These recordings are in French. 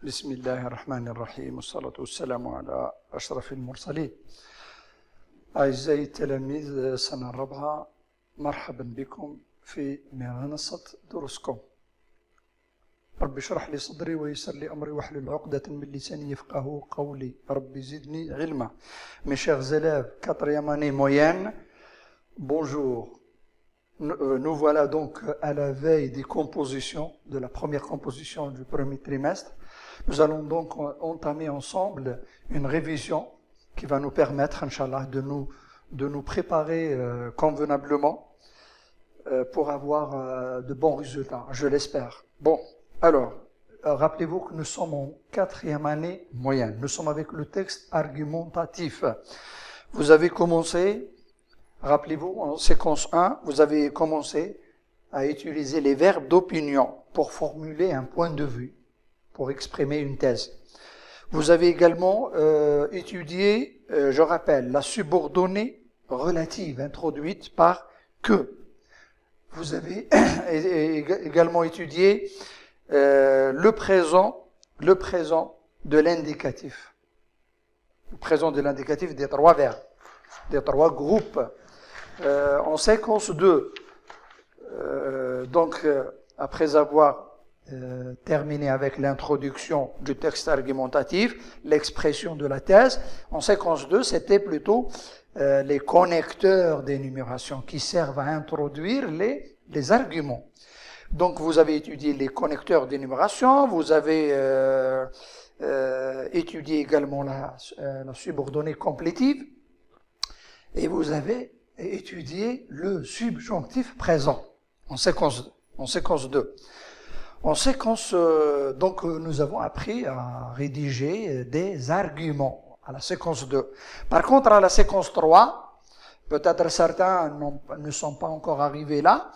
بسم الله الرحمن الرحيم والصلاة والسلام على أشرف المرسلين. أعزائي التلاميذ سنة الرابعة، مرحبا بكم في منصة دروسكم. رب اشرح لي صدري ويسر لي أمري واحلل عقدة من لساني يفقهوا قولي. رب زدني علما. Mes chers élèves, 4e année moyenne, bonjour. Nous voilà donc à la veille des compositions, de la première composition du premier trimestre. Nous allons donc entamer ensemble une révision qui va nous permettre, Inch'Allah, de nous préparer convenablement pour avoir de bons résultats, je l'espère. Bon, alors, rappelez-vous que nous sommes en 4e année moyenne. Nous sommes avec le texte argumentatif. Vous avez commencé, rappelez-vous, en séquence 1, vous avez commencé à utiliser les verbes d'opinion pour formuler un point de vue, pour exprimer une thèse. Vous avez également étudié, je rappelle, la subordonnée relative introduite par que. Vous avez également étudié le présent de l'indicatif. Le présent de l'indicatif des trois verbes, des trois groupes. En séquence 2, après avoir terminé avec l'introduction du texte argumentatif, l'expression de la thèse, en séquence 2, c'était plutôt les connecteurs d'énumération qui servent à introduire les arguments. Donc vous avez étudié les connecteurs d'énumération, vous avez étudié également la subordonnée complétive, et vous avez étudié le subjonctif présent en séquence 2. En séquence, donc nous avons appris à rédiger des arguments à la séquence 2. Par contre, à la séquence 3, peut-être certains ne sont pas encore arrivés là,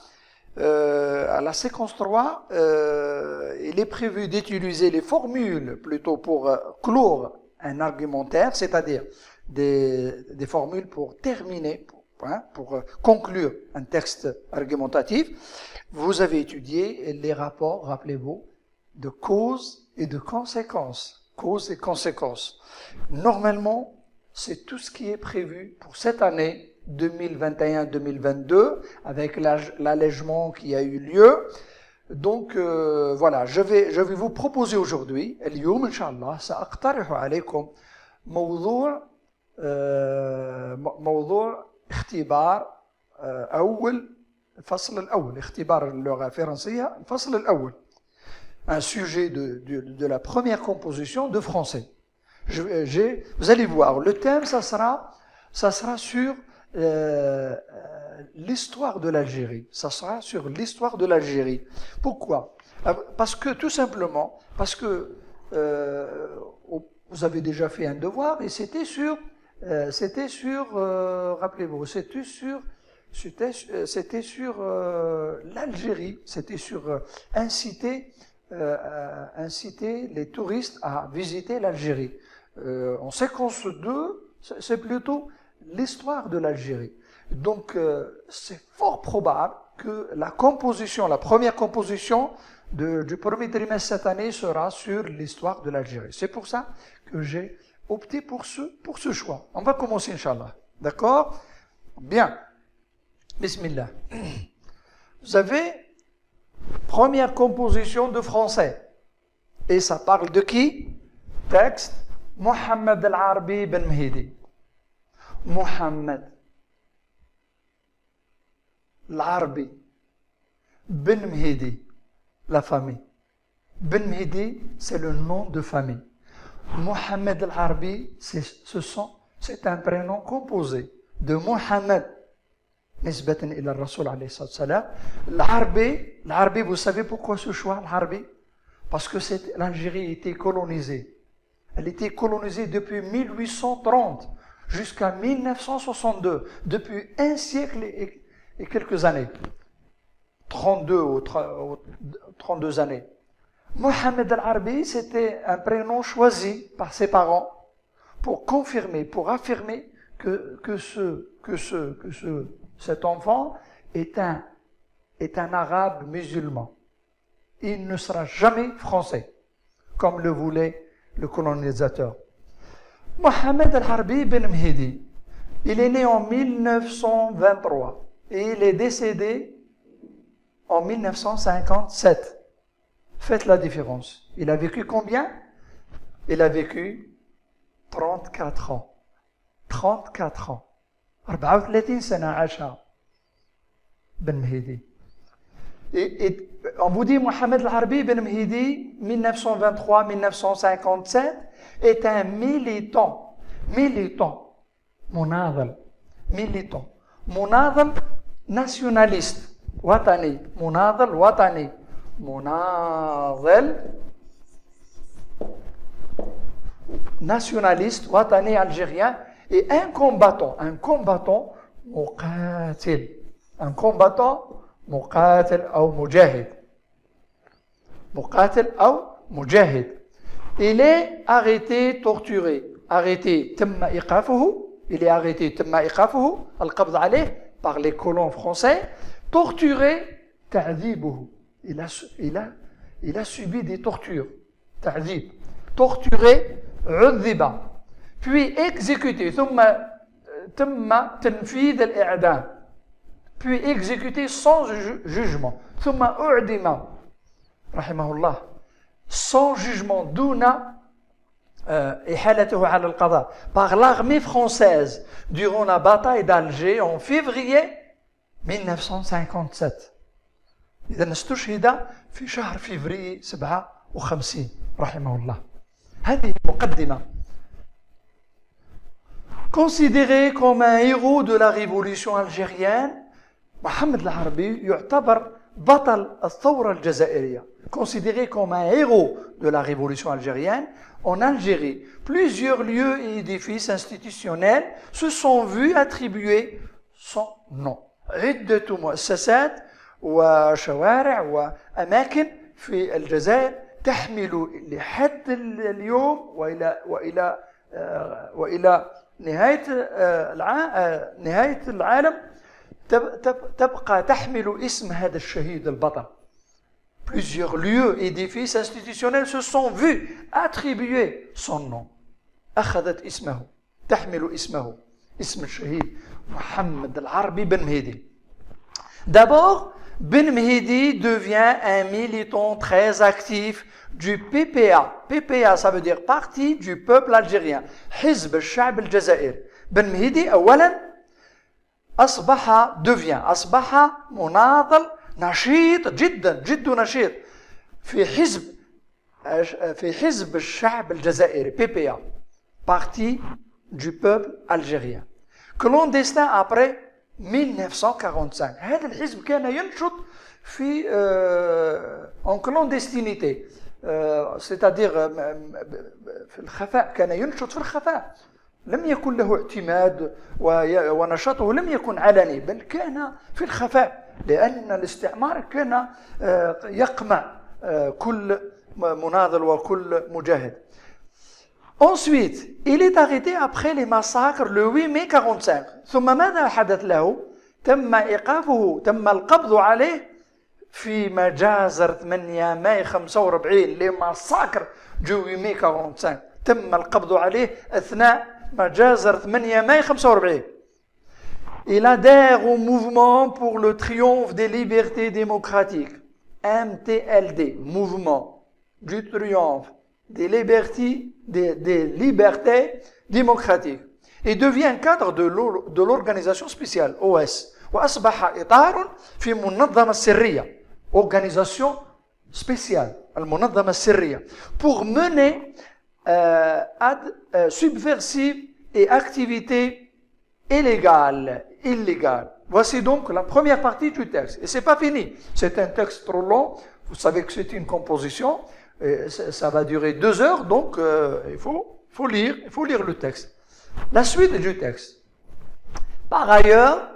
à la séquence 3, il est prévu d'utiliser les formules plutôt pour clore un argumentaire, c'est-à-dire des formules pour terminer, pour conclure un texte argumentatif. Vous avez étudié les rapports, rappelez-vous, de cause et de conséquence. Cause et conséquence. Normalement, c'est tout ce qui est prévu pour cette année 2021-2022, avec l'allègement qui a eu lieu. Donc, voilà, je vais vous proposer aujourd'hui, اليوم إن شاء الله سأقترح عليكم موضوع اختبار أول الفصل الأول، اختبار اللغة الفرنسية الفصل الأول، un sujet de la première composition de français. Vous allez voir, le thème, ça sera sur l'histoire de l'Algérie. Ça sera sur l'histoire de l'Algérie. Pourquoi? Parce que, tout simplement, parce que vous avez déjà fait un devoir et c'était sur rappelez-vous, c'était sur l'Algérie, c'était sur inciter les touristes à visiter l'Algérie. En séquence 2, c'est plutôt l'histoire de l'Algérie. Donc, c'est fort probable que la première composition du premier trimestre cette année sera sur l'histoire de l'Algérie. C'est pour ça que j'ai opté pour ce choix. On va commencer, Inch'Allah. D'accord? Bien. Bismillah. Vous avez première composition de français. Et ça parle de qui? Texte Mohamed Al-Arbi Ben Mehdi. Mohamed Al-Arbi Ben Mehdi, la famille. Ben Mehdi, c'est le nom de famille. Mohamed Al-Arbi, c'est un prénom composé de Mohamed, nisbatan ila Rasul alayhi salam. L'Arbi, vous savez pourquoi ce choix, l'Arbi? Parce que l'Algérie était colonisée. Elle était colonisée depuis 1830 jusqu'à 1962, depuis un siècle et quelques années. 32 années. Mohamed Al-Arbi, c'était un prénom choisi par ses parents pour confirmer, pour affirmer que cet enfant est un arabe musulman. Il ne sera jamais français. comme le voulait le colonisateur. Mohamed Al-Harbi Ben Mehdi, il est né en 1923 et il est décédé en 1957. Faites la différence. Il a vécu combien? Il a vécu 34 ans. 34 ans. 34 سنة عاشها Ben Mehdi. Et on vous dit Mohamed Al-Harbi Ben Mehdi, 1923-1957, est un militant. مناضل nationaliste وطني مناضل nationaliste وطني algérien et un combattant مقاتل أو مجاهد. Il est arrêté, torturé. Il est arrêté, القبض عليه par les colons français. Torturé, تعذيبه. Il a subi des tortures. تعذيب. Torturé, عذب. Puis exécuté. ثم تم تنفيذ الإعدام. Puis exécuté sans jugement. ثم أعدم رحمه الله sans jugement دون إحالته على القضاء par l'armée française durant la bataille d'Alger en février 1957. إذا استشهد في شهر فبراير 57 رحمه الله. هذه مقدمة. Considéré comme un héros de la révolution algérienne, Mohamed Al-Harbi يعتبر بطل الثورة الجزائرية. Considéré comme un héros de la révolution algérienne, en Algérie, plusieurs lieux et édifices institutionnels se sont vus attribuer son nom. عدة مؤسسات وشوارع وأماكن في الجزائر تحمل لحد اليوم وإلى نهاية العالم تبقى تحمل اسم هذا الشهيد البطل. Plusieurs lieux, édifices institutionnels se sont vus attribuer son nom. أخذت اسمه، تحمل اسمه، اسم الشهيد محمد العربي بن مهدي. D'abord, Ben Mehdi devient un militant très actif du PPA. PPA, ça veut dire Parti du peuple algérien. حزب الشعب الجزائري. Ben Mehdi أولاً أصبح مناضل نشيط جد نشيط في حزب الشعب الجزائري PPA, Parti du peuple algérien. Clandestin après 1945. هذا الحزب كان ينشط en clandestinité, c'est-à-dire في الخفاء. كان ينشط في الخفاء. لم يكن له اعتماد ونشاطه لم يكن علني، بل كان في الخفاء، لأن الاستعمار كان يقمع كل مناضل وكل مجاهد. Ensuite, il est arrêté après les massacres le 8 mai 45. ثم ماذا حدث له؟ تم القبض عليه في مجازر 8 ماي 45. Les massacres du 8 mai 45. تم القبض عليه أثناء مجازر 8 ماي 45. Il adhère au mouvement pour le triomphe des libertés démocratiques, MTLD, mouvement du triomphe des libertés démocratiques, et devient cadre de l'organisation spéciale OS. وأصبح إطار في منظمة سرية, organisation spéciale, المنظمة السرية, pour mener subversives et activités illégales. Voici donc la première partie du texte. Et c'est pas fini. C'est un texte trop long. Vous savez que c'est une composition. Et ça va durer 2 heures, donc il faut lire le texte. La suite du texte. Par ailleurs,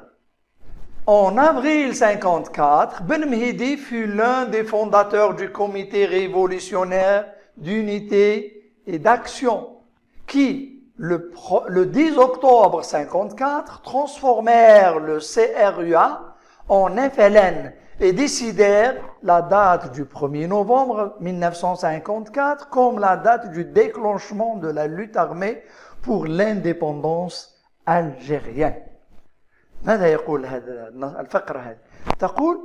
en avril 1954, Ben Mehdi fut l'un des fondateurs du comité révolutionnaire d'unité et d'action qui, le 10 octobre 1954, transformèrent le CRUA en FLN et décidèrent la date du 1er novembre 1954 comme la date du déclenchement de la lutte armée pour l'indépendance algérienne. ماذا يقول هذا الفقرة هذه؟ تقول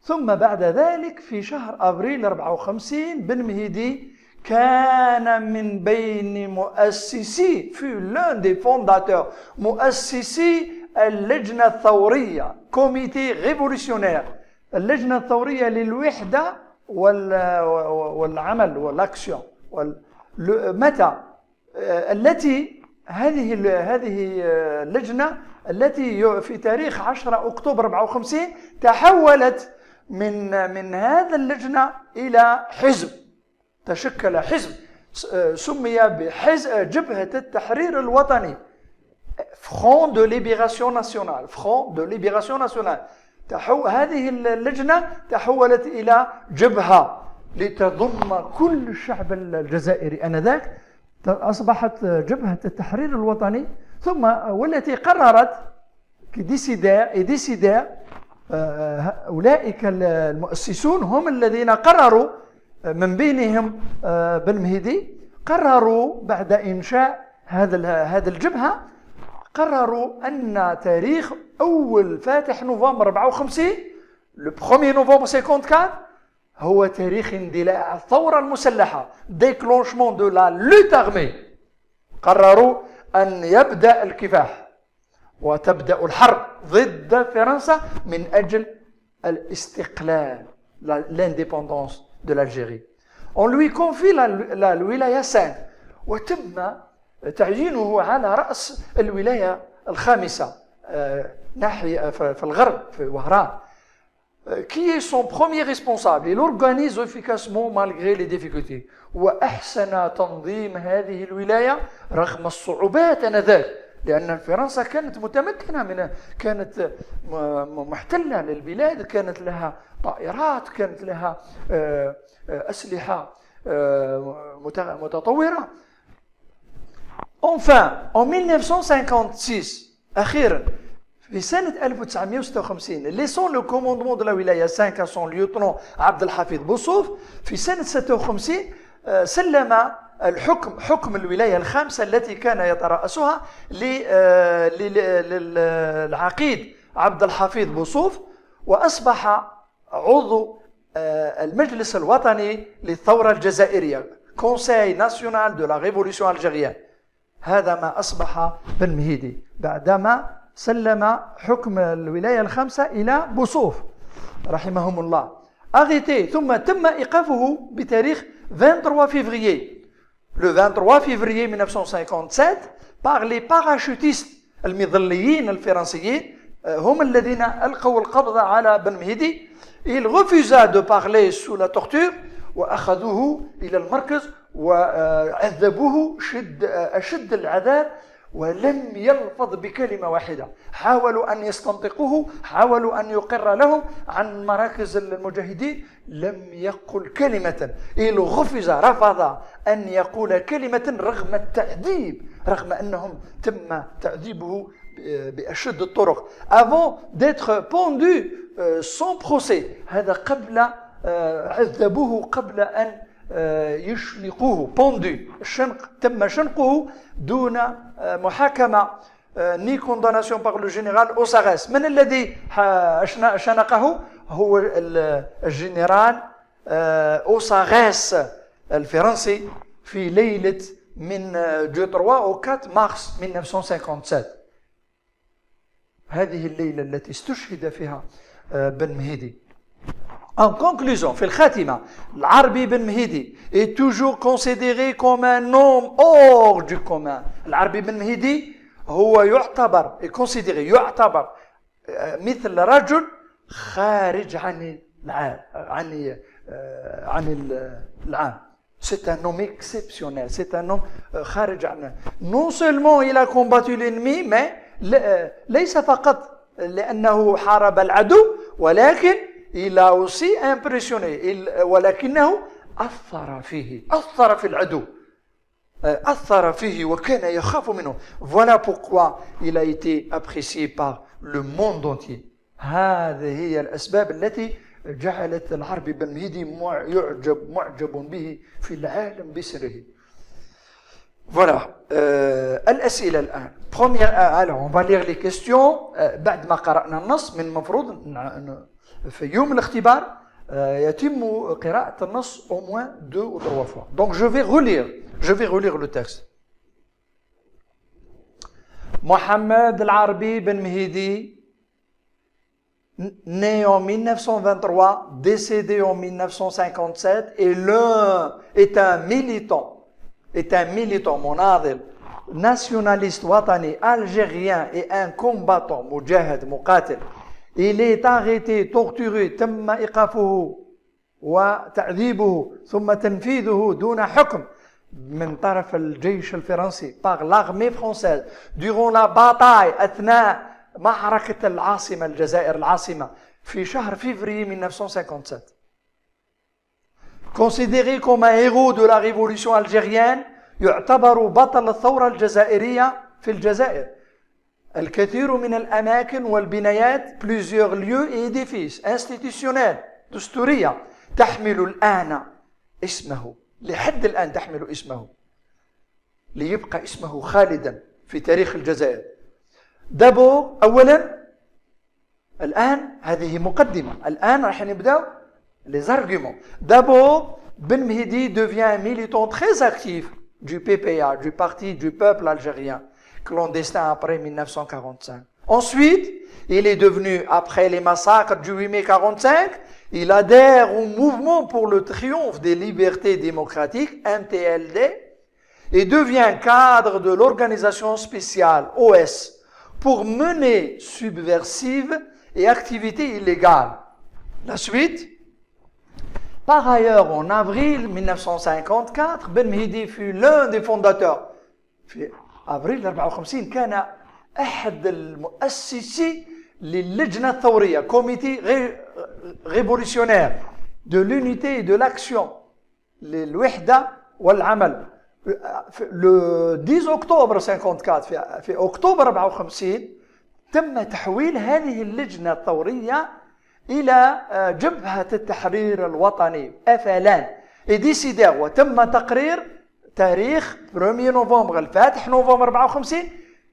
ثم بعد ذلك في شهر أبريل 54 بن مهدي كان من بين مؤسسي في l'un des fondateurs مؤسسي اللجنة الثورية كوميتي ريفولوشنير اللجنة الثورية للوحدة والعمل والأكسيون متى التي هذه اللجنة التي في تاريخ 10 أكتوبر 54 تحولت من هذا اللجنة إلى حزب تشكل حزب سمي بحزب جبهة التحرير الوطني Front de Libération Nationale Front de Libération Nationale هذه اللجنة تحولت إلى جبهة لتضم كل الشعب الجزائري آنذاك أصبحت جبهة التحرير الوطني ثم والتي قررت ديسيدير أولئك المؤسسون هم الذين قرروا من بينهم بن مهدي قرروا بعد إنشاء هذا الجبهة قرروا أن تاريخ أول فاتح نوفمبر 54 le 1er novembre 54 هو تاريخ اندلاع الثورة المسلحة déclenchement de la lutte armée قرروا أن يبدأ الكفاح وتبدأ الحرب ضد فرنسا من أجل الاستقلال l'indépendance de l'Algérie. On lui confie la الولاية 5 وتم تعيينه على رأس الولاية الخامسة ناحية في الغرب في وهران. Qui est son premier responsable? Il organise efficacement malgré les difficultés. وأحسن تنظيم هذه الولاية رغم الصعوبات آنذاك لأن فرنسا كانت متمكنة كانت محتلة للبلاد كانت لها طائرات كانت لها أسلحة متطورة. Enfin, en 1956 أخيرا في سنة 1956 laissant le commandement de la wilaya 5 à son lieutenant عبد الحفيظ بوصوف في سنة 56 سلم حكم الولاية الخامسة التي كان يترأسها للعقيد عبد الحفيظ بوصوف وأصبح عضو المجلس الوطني للثورة الجزائرية Conseil national de la révolution algérienne. هذا ما أصبح بن مهدي بعدما سلم حكم الولاية الخامسة إلى بوصوف رحمهم الله. arrêté ثم تم إيقافه بتاريخ 23 février le 23 février 1957 par les parachutistes المظليين الفرنسيين هم الذين ألقوا القبض على بن مهدي. Il refusa de parler sous la torture وأخذوه إلى المركز وعذبوه أشد العذاب ولم يلفظ بكلمة واحدة. حاولوا أن يستنطقوه حاولوا أن يقر لهم عن مراكز المجاهدين لم يقل كلمة. Il رفض أن يقول كلمة رغم التعذيب رغم أنهم تم تعذيبه بأشد الطرق. Avant d'être pendu sans procès هذا قبل عذبوه قبل أن يشنقوه بوندو الشنق تم شنقه دون محاكمة ni condamnation par le général Osares. من الذي شنقه هو الجنرال أوساغيس الفرنسي في ليلة من 3 و 4 مارس 1957. هذه الليلة التي استشهد فيها بن مهدي. En conclusion, في الخاتمة, العربي بن مهدي est toujours considéré comme un homme hors du commun. العربي بن مهدي هو يعتبر مثل رجل خارج عن العام. C'est un homme exceptionnel, c'est un homme خارج عن. Non seulement il a combattu l'ennemi, mais ليس فقط لأنه حارب العدو, ولكن il a aussi impressionné ولكنه أثر في العدو أثر فيه وكان يخاف منه. Voilà pourquoi il a été apprécié par le monde entier. هذه هي الأسباب التي جعلت العربي بن مهدي معجب به في العالم بسره. Voilà. الأسئلة الآن. Première, alors on va lire les questions. بعد ما قرأنا النص من المفروض في يوم الاختبار يتم قراءة النص au moins 2 ou 3 fois. Donc je vais relire le texte. Mohamed Al-Arabi Ben Mehdi, né en 1923, décédé en 1957, et l'un est un militant, monadil, nationaliste watani, algérien et un combattant, mujahid, muqatil. Il est arrêté, torturé, تم إيقافه وتعذيبه ثم تنفيذه دون حكم من طرف الجيش الفرنسي par l'armée française durant la bataille أثناء معركة العاصمة الجزائر العاصمة في شهر février 1957. Considéré comme un héros de la révolution algérienne, يعتبر بطل الثورة الجزائرية في الجزائر. الكثير من الأماكن والبنايات plusieurs lieux et édifices institutionnels دستورية تحمل الآن اسمه لحد الآن تحمل اسمه ليبقى اسمه خالدا في تاريخ الجزائر. دابور أولا الآن هذه مقدمة الآن راح نبدأ les arguments. D'abord Ben Mehdi devient un militant très actif du PPA, du Parti du Peuple Algérien, clandestin après 1945. Ensuite, il est devenu, après les massacres du 8 mai 1945, il adhère au mouvement pour le triomphe des libertés démocratiques, MTLD, et devient cadre de l'organisation spéciale OS pour mener subversives et activités illégales. La suite. Par ailleurs, en avril 1954, Ben Mehdi fut l'un des fondateurs. في أبريل 54 كان أحد المؤسسي للجنة الثورية comité révolutionnaire de l'unité et de l'action للوحدة والعمل. Le 10 أكتوبر 54 في أكتوبر 54 تم تحويل هذه اللجنة الثورية إلى جبهة التحرير الوطني FLN et décidé وتم تقرير تاريخ 1 نوفمبر الفاتح نوفمبر 54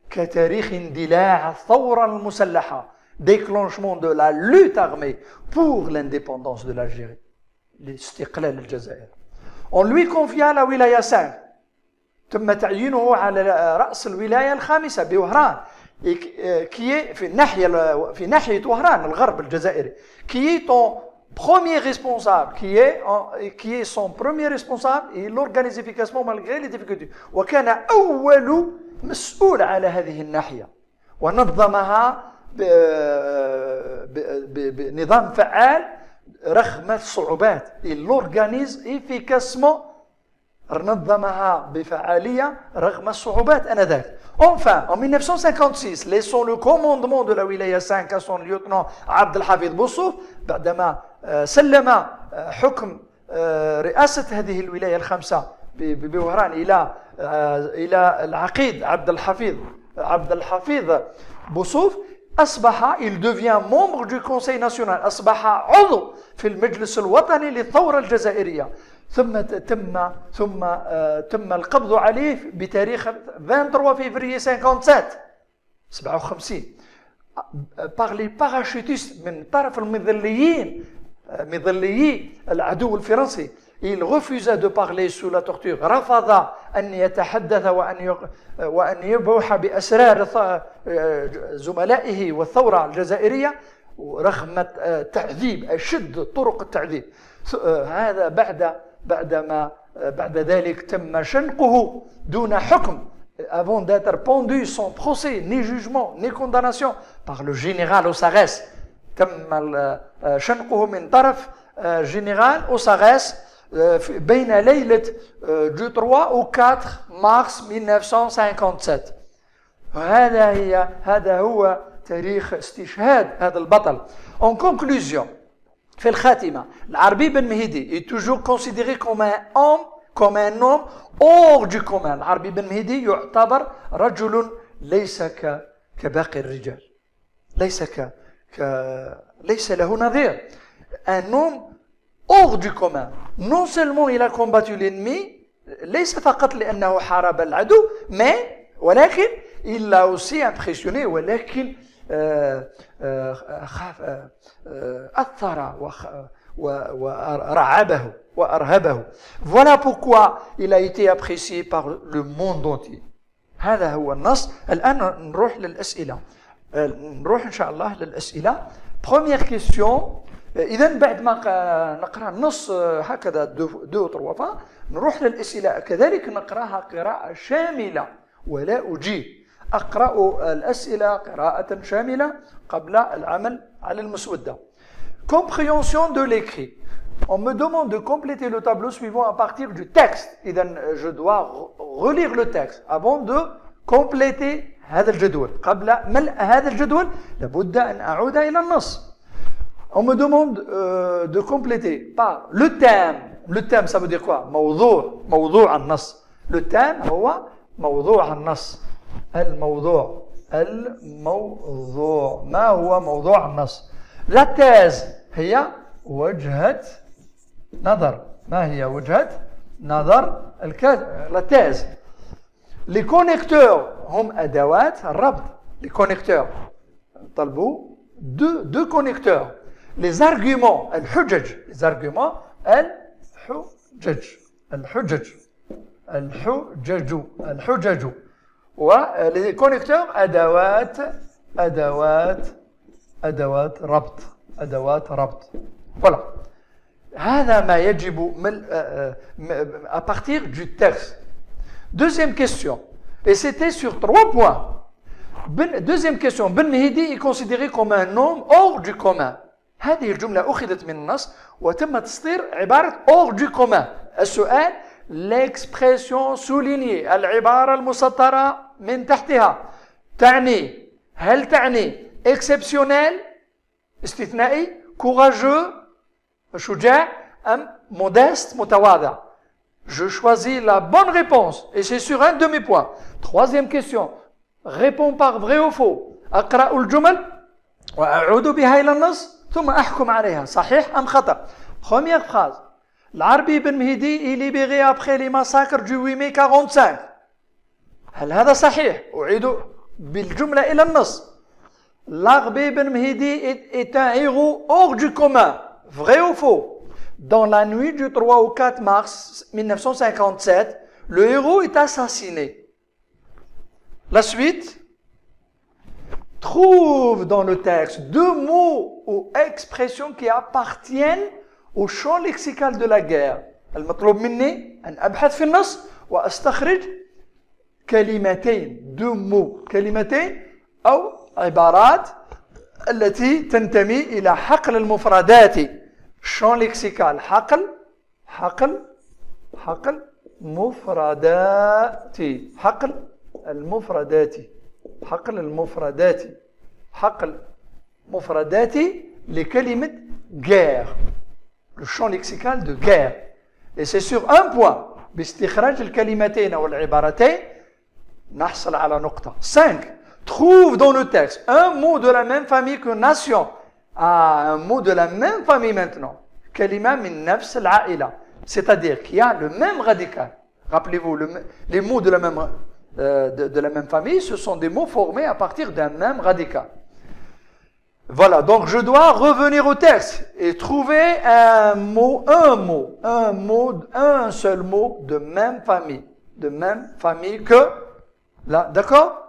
كتاريخ اندلاع الثورة المسلحة déclenchement de la lutte armée pour l'indépendance de l'Algérie لاستقلال الجزائر. On lui confia la wilaya 5 تم تعيينه على رأس الولاية الخامسة بوهران qui est في ناحية وهران الغرب الجزائري qui est ton premier responsable qui est son premier responsable et l'organise efficacement malgré les difficultés وكان أول مسؤول على هذه الناحية ونظمها بنظام فعال رغم الصعوبات il l'organise efficacement نظمها بفعالية رغم الصعوبات آنذاك. Enfin, en 1956, laissant le commandement de la wilaya 5 à son lieutenant عبد الحفيظ بوصوف بعدما سلم حكم رئاسة هذه الولاية الخمسة بوهران إلى العقيد عبد الحفيظ بوصوف أصبح il devient membre du Conseil national أصبح عضو في المجلس الوطني للثورة الجزائرية ثم تم القبض عليه بتاريخ 23 février 57 par les parachutistes من طرف مظليي العدو الفرنسي. Il refusa de parler sous la torture. رفض أن يتحدث وأن يبوح بأسرار زملائه والثورة الجزائرية رغم التعذيب أشد طرق التعذيب. هذا بعد ذلك تم شنقه دون حكم avant d'être pendu sans procès ni jugement ni condamnation par le général Ossarès. تم شنقه من طرف général Ossarès بين ليلة du 3 au 4 mars 1957. هذا هو تاريخ استشهاد هذا البطل. En conclusion, في الخاتمة, العربي بن مهدي est toujours considéré comme un homme hors du commun. العربي بن مهدي يعتبر رجل ليس كباقي الرجال, ليس له نظير. un homme hors du commun. Non seulement il a combattu l'ennemi, ليس فقط لأنه حارب العدو, mais ولكن il l'a aussi impressionné, ولكن أثر ورعبه وأرهبه. Voilà pourquoi il a été apprécié par le monde entier. هذا هو النص. الآن نروح للأسئلة. نروح إن شاء الله للأسئلة. Première question. إذا بعد ما نقرأ النص هكذا دو تروا فا نروح للأسئلة. كذلك نقرأها قراءة شاملة ولا أجيب. أقرأ الأسئلة قراءة شاملة قبل العمل على المسودة. Compréhension de l'écrit. On me demande de compléter le tableau suivant à partir du texte. إذا je dois relire le texte avant de compléter هذا الجدول. قبل ملء هذا الجدول لابد أن أعود إلى النص. On me demande de compléter par le thème. Le thème, ça veut dire quoi? موضوع النص. Le thème هو موضوع النص. الموضوع ما هو موضوع النص؟ La thèse هي وجهة نظر. ما هي وجهة نظر la thèse. Les connecteurs هم أدوات الربط. Les connecteurs طلبوا deux connecteurs. Les arguments الحجج. Les arguments الحجج. ولي كونيكتور أدوات ربط. Voilà. هذا ما يجب à partir du texte. Deuxième question. Et c'était sur 3 points. Deuxième question. Ben Mehdi est considéré comme un homme hors du commun. هذه الجملة أخذت من النص وتم تصدير عبارة hors du commun. السؤال l'expression soulignée العبارة المسطرة من تحتها هل تعني exceptionnel استثنائي courageux شجاع أم modeste متواضع. Je choisis la bonne réponse et c'est sur un demi-point. Troisième question. Réponds par vrai ou faux. أقرأ الجمل وأعود بها إلى النص ثم أحكم عليها صحيح أم خطأ. Première phrase. العربي بن مهدي est libéré après les massacres du 8 mai 45. هل هذا صحيح؟ أعيد بالجملة إلى النص. العربي بن مهدي est un héros hors du commun. Vrai ou faux? Dans la nuit du 3 au 4 mars 1957, le héros est assassiné. La suite. Trouve dans le texte 2 mots ou expressions qui appartiennent au champ lexical de la guerre. المطلوب مني أن أبحث في النص وأستخرج كلمتين 2 mots كلمتين أو عبارات التي تنتمي إلى حقل المفردات. champ lexical حقل مفرداتي. حقل مفرداتي لكلمة guerre. Le champ lexical de guerre. Et c'est sur un point باستخراج الكلمتين أو العبارتين نحصل على نقطة. 5. Trouve dans le texte un mot de la même famille que nation. Un mot de la même famille maintenant. كلمة من نفس العائلة. C'est-à-dire qu'il y a le même radical. Rappelez-vous, les mots de la même famille, ce sont des mots formés à partir d'un même radical. Voilà, donc je dois revenir au texte et trouver un seul mot de même famille que là, d'accord?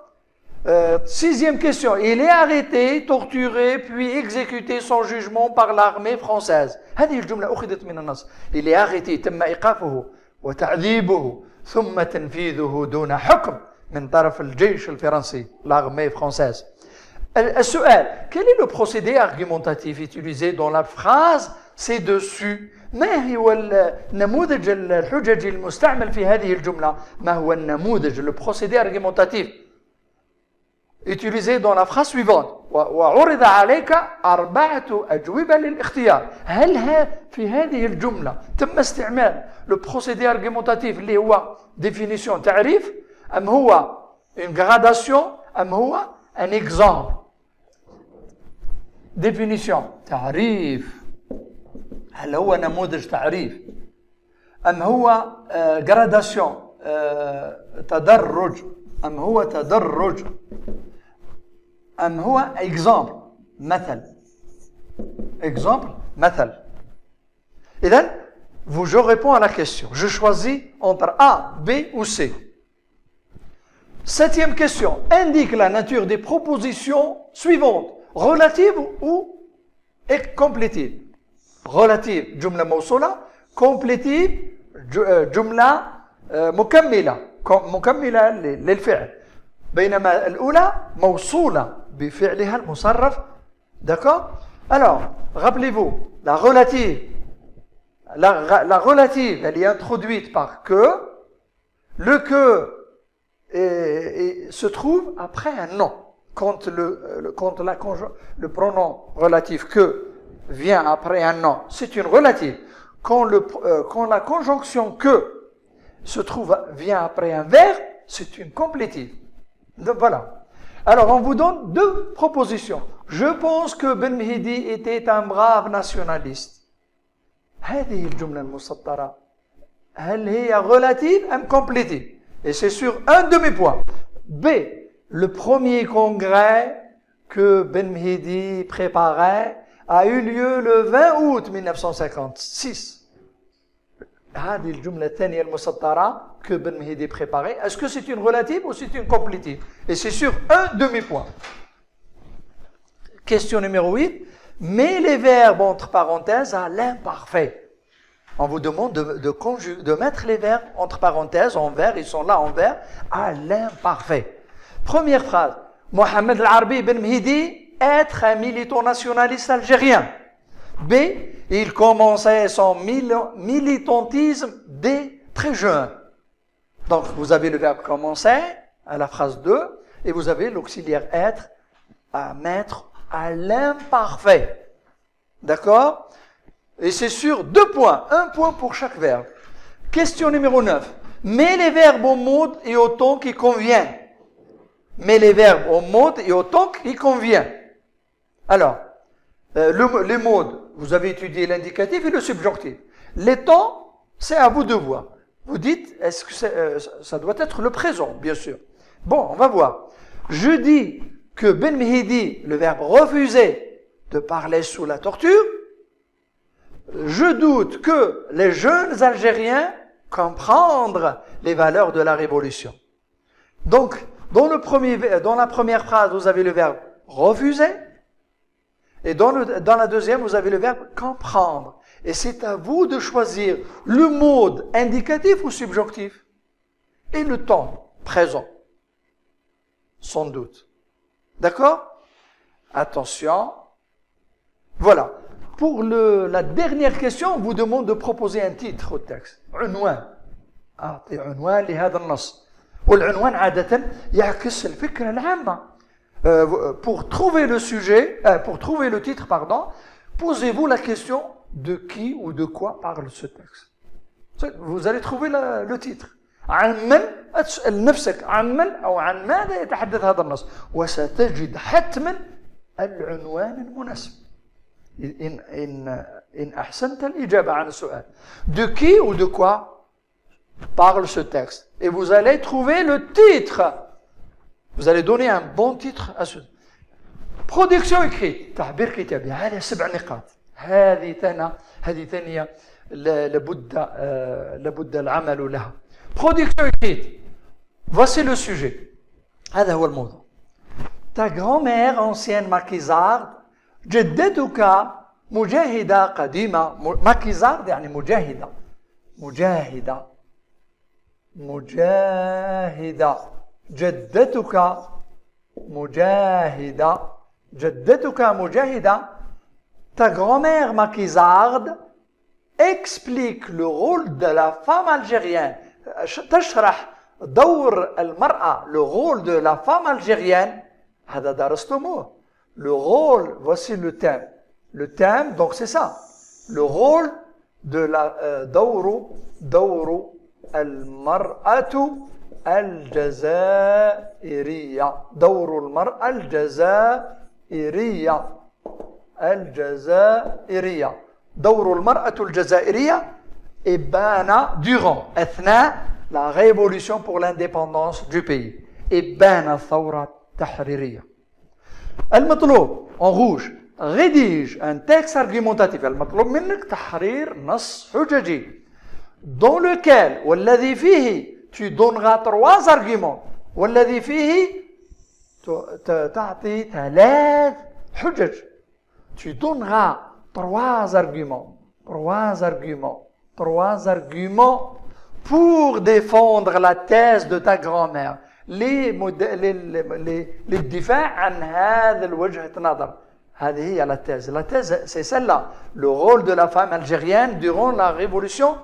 6e question. Il est arrêté, torturé, puis exécuté sans jugement par l'armée française. هذه الجملة أخذت من النص. Il est arrêté, تم إيقافه وتعذيبه ثم تنفيذه دون حكم من طرف الجيش الفرنسي, l'armée française. السؤال. Quel est le procédé argumentatif utilisé dans la phrase ci-dessus? ما هو النموذج الحججي المستعمل في هذه الجملة؟ ما هو النموذج le procédé argumentatif utilisé dans la phrase suivante. وعرض عليك 4 أجوبة للاختيار. هل في هذه الجملة تم استعمال le procédé argumentatif اللي هو définition تعريف أم هو une gradation أم هو un exemple؟ définition تعريف هل هو نموذج تعريف أم هو جراداسيون تدرج أم هو تدرج أم هو إكزامبل مثل إذن je réponds à la question. Je choisis entre A, B ou C. Septième question. Indique la nature des propositions suivantes. Relatives ou complétives. Relative, جملة موصولة. Complétive, جملة مكملة للفعل. بينما الأولى موصولة بفعلها المصرف. D'accord? Alors, rappelez-vous, la relative, elle est introduite par que. Le que se trouve après un nom. Quand le pronom relatif que vient après un nom, c'est une relative. Quand la conjonction que vient après un verbe, c'est une complétive. Donc voilà. Alors on vous donne deux propositions. Je pense que Ben Mehdi était un brave nationaliste. هذه الجملة المسطرة هل هي relative أم complétive? Et c'est sur un demi-point. B. Le premier congrès que Ben Mehdi préparait a eu lieu le 20 août 1956. هذه الجملة الثانية المسطرة que Ben Mehdi préparait. Est-ce que c'est une relative ou c'est une complétive? Et c'est sur un demi-point. Question numéro 8. Mets les verbes entre parenthèses à l'imparfait. On vous demande de mettre les verbes entre parenthèses en vers, ils sont là en vers, à l'imparfait. Première phrase. Mohamed Al-Arbi Ben Mehdi, être un militant nationaliste algérien. B. Il commençait son militantisme dès très jeune. Donc, vous avez le verbe commencer à la phrase 2 et vous avez l'auxiliaire être à mettre à l'imparfait. D'accord? Et c'est sur 2 points. 1 point pour chaque verbe. Question numéro 9. Mets les verbes au mode et au ton qui convient. Mets les verbes au mode et au ton qui convient. Alors, les modes, vous avez étudié l'indicatif et le subjonctif. Les temps, c'est à vous de voir. Vous dites, est-ce que ça doit être le présent, bien sûr. Bon, on va voir. Je dis que Ben Mehdi, le verbe refuser de parler sous la torture. Je doute que les jeunes Algériens comprennent les valeurs de la révolution. Donc, dans la première phrase, vous avez le verbe refuser. Et dans la deuxième, vous avez le verbe comprendre. Et c'est à vous de choisir le mode indicatif ou subjonctif. Et le temps présent. Sans doute. D'accord? Attention. Voilà. Pour la dernière question, on vous demande de proposer un titre au texte. عنوان. أعطي عنوان لهذا النص. والعنوان عادة يعكس الفكرة العامة. Pour trouver le sujet, pour trouver le titre, pardon, posez-vous la question de qui ou de quoi parle ce texte. Vous allez trouver le titre. عن من أسأل نفسك عن من أو عن ماذا يتحدث هذا النص وستجد حتما العنوان المناسب. إن أحسنت الإجابة عن السؤال. De qui ou de quoi parle ce texte? Et vous allez trouver le titre. Vous allez donner un bon titre à ce. Production écrite. تعبير كتابي. هذه 7 نقاط. هذه ثانية لابد العمل لها. Production écrite. Voici le sujet. هذا هو الموضوع. Ta grand-mère ancienne maquisarde جدتك مجاهدة قديمة. maquisarde يعني مجاهدة. مجاهدة. جدتك مجاهدة. Ta grand-mère maquisarde explique le rôle de la femme algérienne. تشرح دور المرأة, le rôle de la femme algérienne. هذا درستموه. Le rôle, voici le thème. Le thème, donc c'est ça. Le rôle de la دور المرأة الجزائرية. دور المرأة الجزائرية. دور المرأة الجزائرية إبان durant أثناء la révolution pour l'indépendance du pays إبان الثورة التحريرية. المطلوب en rouge rédige un texte argumentatif. المطلوب منك تحرير نص حججي dans lequel والذي فيه tu donneras 3 arguments والذي فيه تعطي 3 حجج. Tu donneras 3 arguments pour défendre la thèse de ta grand-mère. للدفاع عن هذا الوجهة النظر. هذه هي la thèse. La thèse, c'est celle-là. Le rôle de la femme algérienne durant la révolution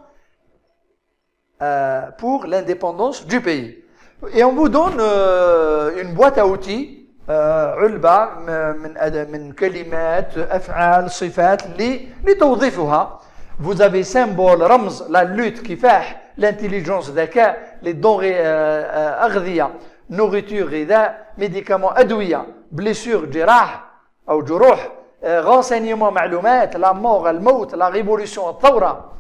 pour l'indépendance du pays. Et on vous donne une boîte à outils. علبة من كلمات أفعال صفات لتوظيفها. Vous avez symbole رمز la lutte كفاح l'intelligence ذكاء les denrées أغذية nourriture غذاء médicaments أدوية blessure جراح أو جروح renseignement معلومات la mort الموت la révolution الثورة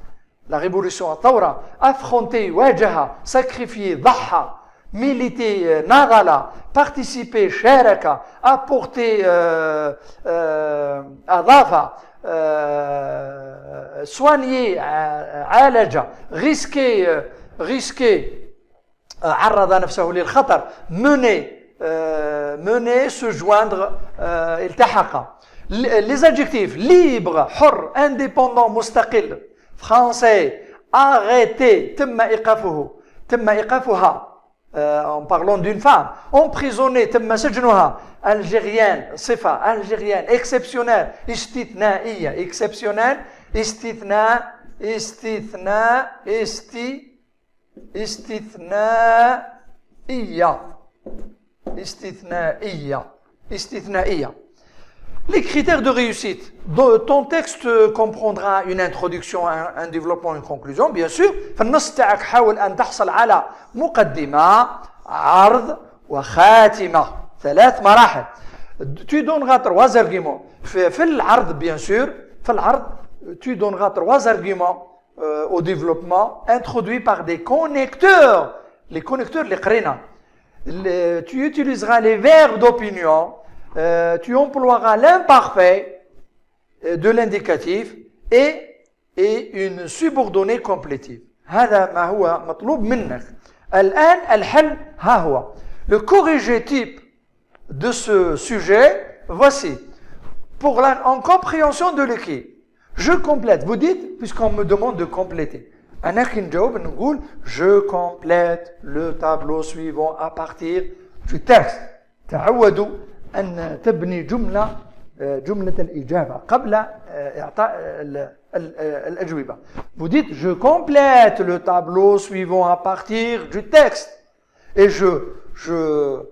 affronter واجه sacrifier ضحى militer ناضل participer شارك apporter أضاف soigner عالج risquer عرض نفسه للخطر mener se joindre التحق. Les adjectifs libre حر indépendant مستقل français arrêté تم إيقافها en parlant d'une femme emprisonnée تم سجنها algérienne صفة algérienne exceptionnelle استثنائية exceptionnelle استثنائية. Les critères de réussite. Ton texte comprendra une introduction, un développement, une conclusion, bien sûr. فالنص تاعك حاول أن تحصل على مقدمة، عرض وخاتمة. 3 مراحل. Tu donneras 3 arguments. في العرض bien sûr. في العرض tu donneras 3 arguments au développement introduits par des connecteurs. Les connecteurs les قرينا. Tu utiliseras les verbes d'opinion. Tu emploieras l'imparfait de l'indicatif et une subordonnée complétive. هذا ما هو مطلوب منك. الآن الحل ها هو. Le corrigé type de ce sujet, voici. En compréhension de l'écrit, je complète. Vous dites, puisqu'on me demande de compléter. أنا كي نجاوب نقول je complète le tableau suivant à partir du texte. تعودوا أن تبني جملة الإجابة قبل إعطاء الأجوبة. Vous dites je complète le tableau suivant à partir du texte et je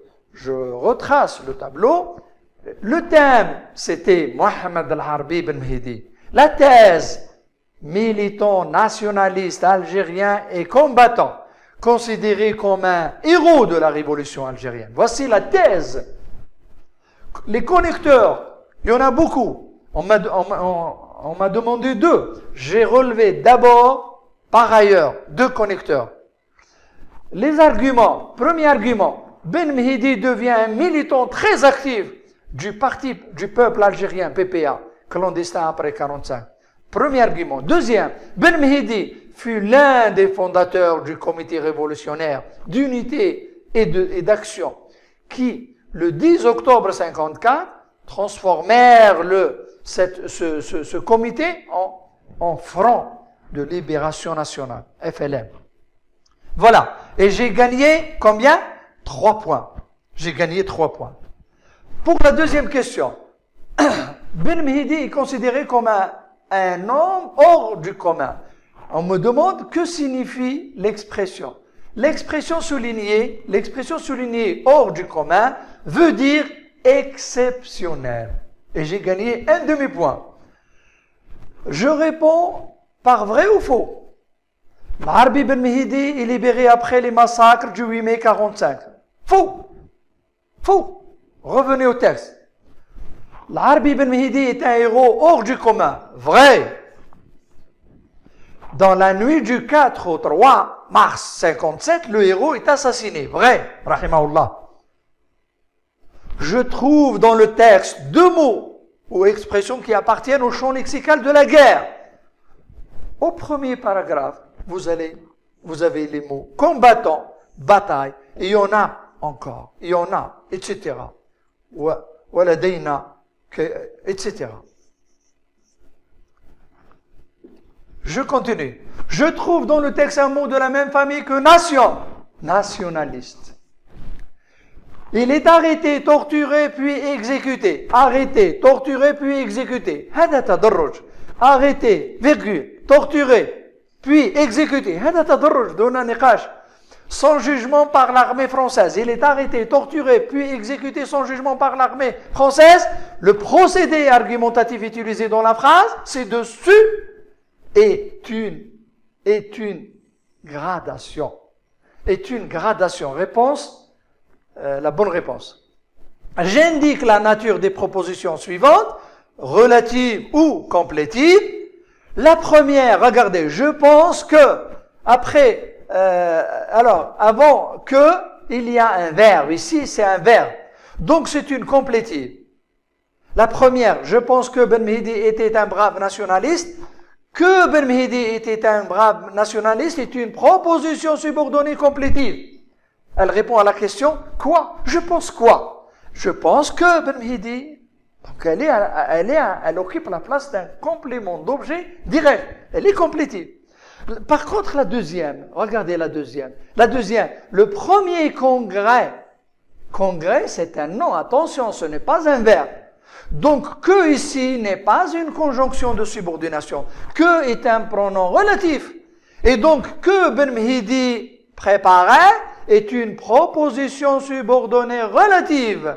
retrace le tableau. Le thème c'était Mohamed Al-Harbi Ben Mehdi. La thèse militant nationaliste algérien et combattant considéré comme un héros de la révolution algérienne. Voici la thèse. Les connecteurs, il y en a beaucoup. On m'a demandé 2. J'ai relevé d'abord, par ailleurs, 2 connecteurs. Les arguments. Premier argument, Ben Mehdi devient un militant très actif du parti du peuple algérien, PPA, clandestin après 1945. Premier argument. Deuxième, Ben Mehdi fut l'un des fondateurs du comité révolutionnaire d'unité et d'action qui, le 10 octobre 1954, transformèrent ce comité en Front de Libération Nationale, FLN. Voilà. Et j'ai gagné combien? 3 points. J'ai gagné 3 points. Pour la deuxième question, Ben Mehdi est considéré comme un homme hors du commun. On me demande que signifie l'expression. L'expression soulignée hors du commun veut dire exceptionnel. Et j'ai gagné un demi-point. Je réponds par vrai ou faux. Al-Harbi Ben Mehdi est libéré après les massacres du 8 mai 1945. Faux. Faux. Revenez au texte. Al-Harbi Ben Mehdi est un héros hors du commun. Vrai. dans la nuit du 4 au 3 mars 57, le héros est assassiné. Vrai, rahimahullah. Je trouve dans le texte 2 mots ou expressions qui appartiennent au champ lexical de la guerre. Au premier paragraphe, vous avez les mots combattant, bataille, et il y en a encore, il y en a, etc. Waladayna, etc. Je continue. Je trouve dans le texte un mot de la même famille que nation, nationaliste. Il est arrêté, torturé, puis exécuté. Arrêté, torturé, puis exécuté. هذا تدرج. Arrêté, virgule, torturé, puis exécuté. هذا تدرج دون نقاش. Sans jugement par l'armée française. Il est arrêté, torturé, puis exécuté sans jugement par l'armée française. Le procédé argumentatif utilisé dans la phrase, c'est dessus, est une gradation. Est une gradation. Réponse. La bonne réponse. J'indique la nature des propositions suivantes, relatives ou complétives. La première, regardez, je pense que, après, avant que, il y a un verbe. Ici, c'est un verbe. Donc, c'est une complétive. La première, je pense que Ben Mehdi était un brave nationaliste. Que Ben Mehdi était un brave nationaliste est une proposition subordonnée complétive. Elle répond à la question « Quoi ?» Je pense quoi? Je pense que Ben Mehdi, donc elle occupe la place d'un complément d'objet direct. Elle est complétive. Par contre, la deuxième, regardez la deuxième. La deuxième, le premier congrès. Congrès, c'est un nom. Attention, ce n'est pas un verbe. Donc, que ici n'est pas une conjonction de subordination. Que est un pronom relatif. Et donc, que Ben Mehdi préparait est une proposition subordonnée relative.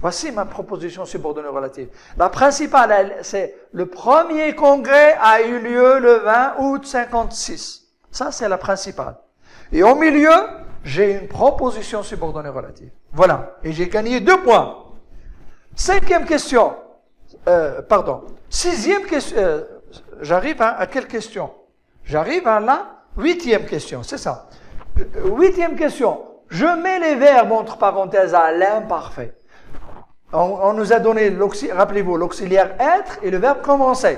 Voici ma proposition subordonnée relative. La principale, c'est le premier congrès a eu lieu le 20 août 56. Ça, c'est la principale. Et au milieu, j'ai une proposition subordonnée relative. Voilà. Et j'ai gagné 2 points. 5e question. Sixième question. J'arrive à quelle question? J'arrive à la 8e question. C'est ça. 8e question. Je mets les verbes entre parenthèses à l'imparfait. On nous a donné, rappelez-vous, l'auxiliaire être et le verbe commencer.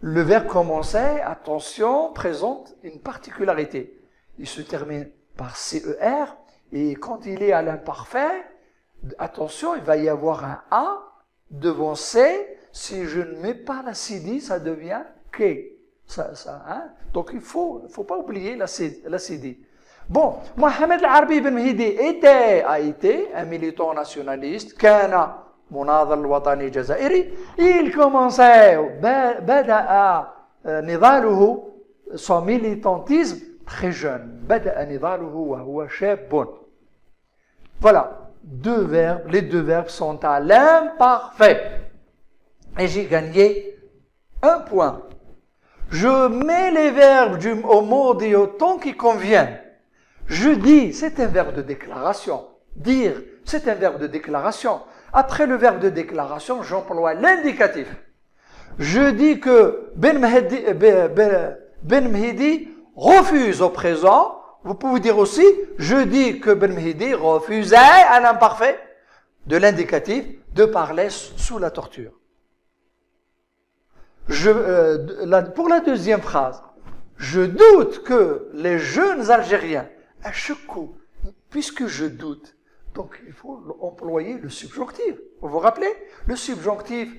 Le verbe commencer, attention, présente une particularité. Il se termine par CER et quand il est à l'imparfait, attention, il va y avoir un A devant C. Si je ne mets pas la CD, ça devient K. Donc il faut pas oublier la CD. Bon, Mohamed Al-Arbi Ben Mehdi a été un militant nationaliste, كان مناضل وطني جزائري. Il commençait, بدأ نضاله, son militantisme très jeune. بدأ نضاله وهو شاب. Voilà, les 2 verbes sont à l'imparfait. Et j'ai gagné 1 point. Je mets les verbes au mot et au temps qui conviennent. Je dis, c'est un verbe de déclaration. Dire, c'est un verbe de déclaration. Après le verbe de déclaration, j'emploie l'indicatif. Je dis que Ben Mehdi refuse au présent. Vous pouvez dire aussi, je dis que Ben Mehdi refusait à l'imparfait de l'indicatif de parler sous la torture. Pour la deuxième phrase, je doute que les jeunes Algériens, à chaque coup, puisque je doute, donc il faut employer le subjonctif. Vous vous rappelez? Le subjonctif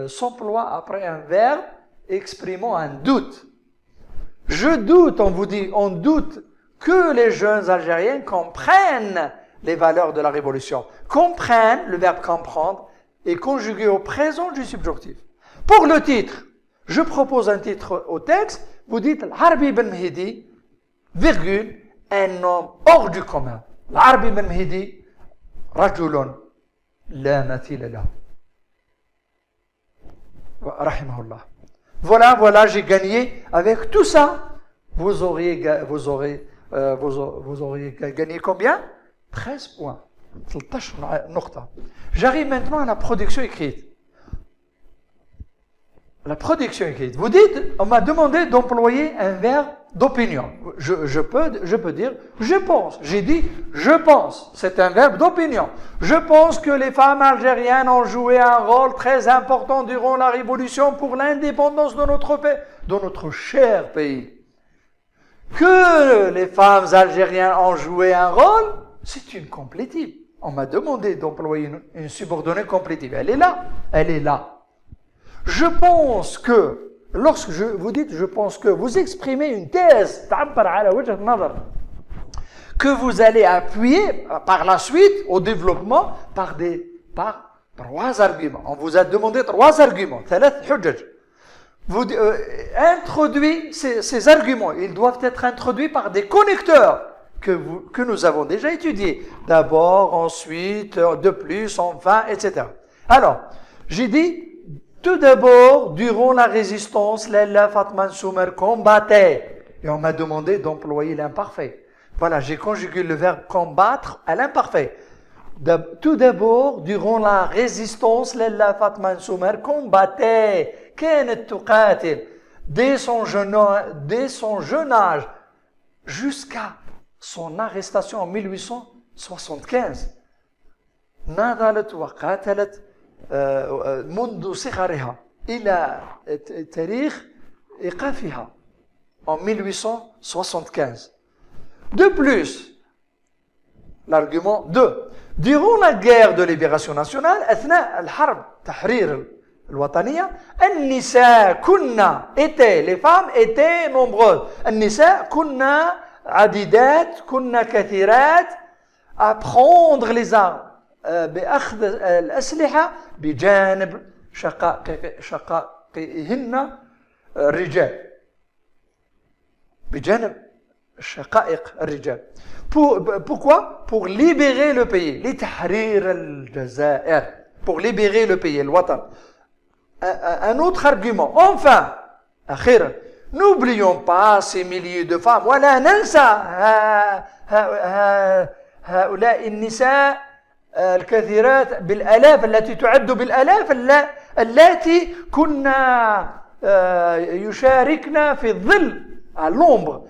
s'emploie après un verbe exprimant un doute. Je doute, on doute que les jeunes Algériens comprennent les valeurs de la révolution. Comprennent, le verbe comprendre, est conjugué au présent du subjonctif. Pour le titre, je propose un titre au texte, vous dites Al-Arbi Ben Mehdi, virgule, un homme hors du commun. Al-Arbi Ben Mehdi, rajulun la mathila lahu. Rahimahullah. Voilà, j'ai gagné. Avec tout ça, vous auriez gagné combien? 13 points. 13 نقطة. J'arrive maintenant à la production écrite. La production écrite. Vous dites, on m'a demandé d'employer un verbe d'opinion. Je peux dire, je pense. J'ai dit, je pense. C'est un verbe d'opinion. Je pense que les femmes algériennes ont joué un rôle très important durant la Révolution pour l'indépendance de notre pays, de notre cher pays. Que les femmes algériennes ont joué un rôle, c'est une complétive. On m'a demandé d'employer une subordonnée complétive. Elle est là. Elle est là. Je pense que, lorsque vous dites je pense que, vous exprimez une thèse, que vous allez appuyer par la suite au développement par trois arguments. On vous a demandé trois arguments. Vous introduit ces arguments. Ils doivent être introduits par des connecteurs que nous avons déjà étudiés. D'abord, ensuite, de plus, enfin, etc. Alors, j'ai dit, tout d'abord, durant la résistance, Laila Fatma Soumer combattait. Et on m'a demandé d'employer l'imparfait. Voilà, j'ai conjugué le verbe combattre à l'imparfait. Tout d'abord, durant la résistance, Laila Fatma Soumer combattait. Dès son jeune âge, jusqu'à son arrestation en 1875. نضلت وقاتلت منذ صغرها إلى تاريخ إيقافها en 1875. De plus, l'argument 2. Durant la guerre de libération nationale, أثناء الحرب تحرير الوطنية, النساء كنا étaient, les femmes étaient nombreuses. النساء كنا عديدات, كنا كثيرات, à prendre les armes. بأخذ الأسلحة بجانب شقائقهن الرجال. بجانب شقائق الرجال. Pourquoi? Pour libérer le pays. لتحرير الجزائر. Pour libérer le pays, الوطن. Un autre argument. Enfin, أخيرا, n'oublions pas ces milliers de femmes. ولا ننسى هؤلاء النساء الكثيرات بالآلاف التي تعد بالآلاف التي كنا يشاركنا في الظل à l'ombre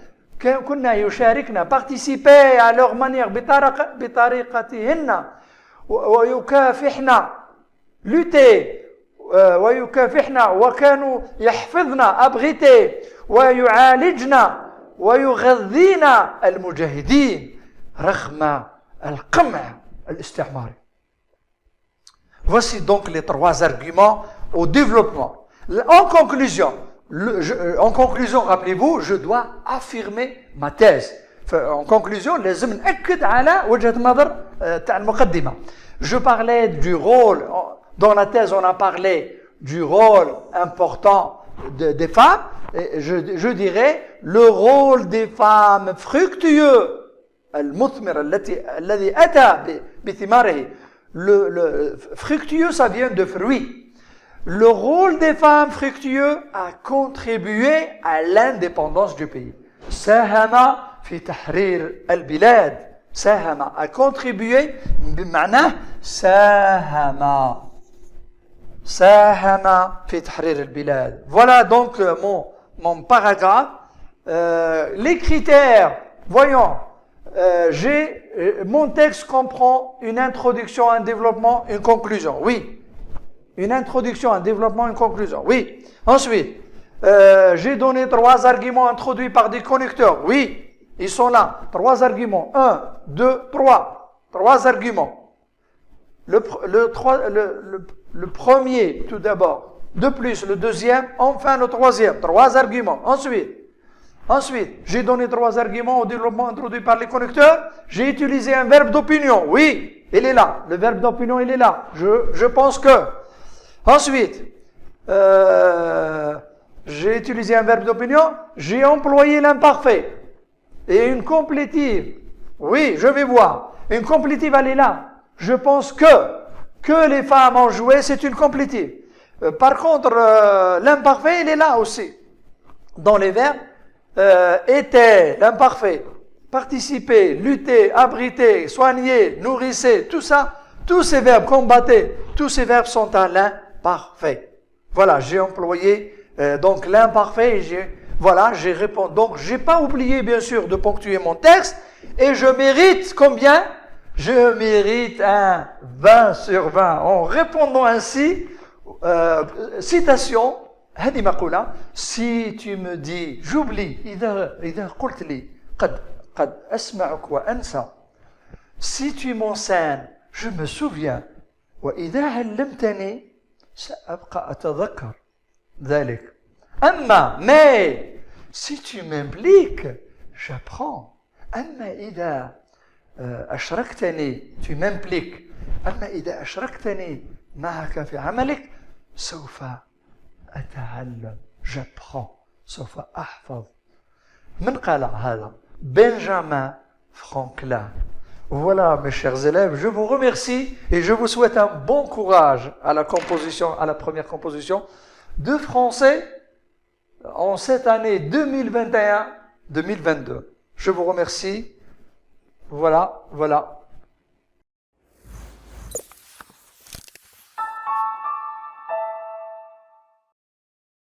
كنا يشاركنا participer à leur manière بطريقتهن ويكافحنا lutter ويكافحنا وكانوا يحفظنا أبغتي ويعالجنا ويغذينا المجاهدين رغم القمع الاستعماري. Voici donc les trois arguments au développement. En conclusion, rappelez-vous, je dois affirmer ma thèse. En conclusion, لازم نأكد على وجهة نظر تاع المقدمة. Je parlais du rôle, dans la thèse on a parlé du rôle important des femmes, et je dirais le rôle des femmes fructueux, المثمر الذي أتى بثماره. Le fructueux, ça vient de fruits. Le rôle des femmes fructueux a contribué à l'indépendance du pays. ساهم في تحرير البلاد. ساهم a contribué بمعنى ساهم في تحرير البلاد. Voilà donc mon paragraphe. Les critères, voyons. Mon texte comprend une introduction, un développement, une conclusion. Oui. Une introduction, un développement, une conclusion. Oui. Ensuite, j'ai donné trois arguments introduits par des connecteurs. Oui. Ils sont là. Trois arguments. 1, 2, 3. Trois arguments. Le premier, tout d'abord. De plus, le deuxième. Enfin, le troisième. Trois arguments. Ensuite, j'ai donné trois arguments au développement introduit par les connecteurs. J'ai utilisé un verbe d'opinion. Oui, il est là. Le verbe d'opinion, il est là. Je pense que. Ensuite, j'ai utilisé un verbe d'opinion. J'ai employé l'imparfait. Et une complétive. Oui, je vais voir. Une complétive, elle est là. Je pense que les femmes ont joué, c'est une complétive. Par contre, l'imparfait, il est là aussi. Dans les verbes. Était, l'imparfait, participer, lutter, abriter, soigner, nourrissez, tout ça, tous ces verbes, combattre, tous ces verbes sont à l'imparfait. Voilà, j'ai employé donc l'imparfait. Voilà, j'ai répondu. Donc, j'ai pas oublié, bien sûr, de ponctuer mon texte. Et je mérite combien? Je mérite un 20 sur 20. En répondant ainsi, citation, هذه مقولة. Si tu me dis, j'oublie, إذا قلت لي قد أسمعك وأنسى. Si tu m'enseignes, je me souviens. وإذا علمتني سأبقى أتذكر ذلك. Mais si tu m'impliques, j'apprends. أما إذا أشركتني, tu m'impliques. أما إذا أشركتني معك في عملك سوف أتعلم. J'apprends. سوف أحفظ. من قال هذا؟ Benjamin Franklin. Voilà, mes chers élèves, je vous remercie et je vous souhaite un bon courage à la première composition de français en cette année 2021-2022. Je vous remercie. Voilà.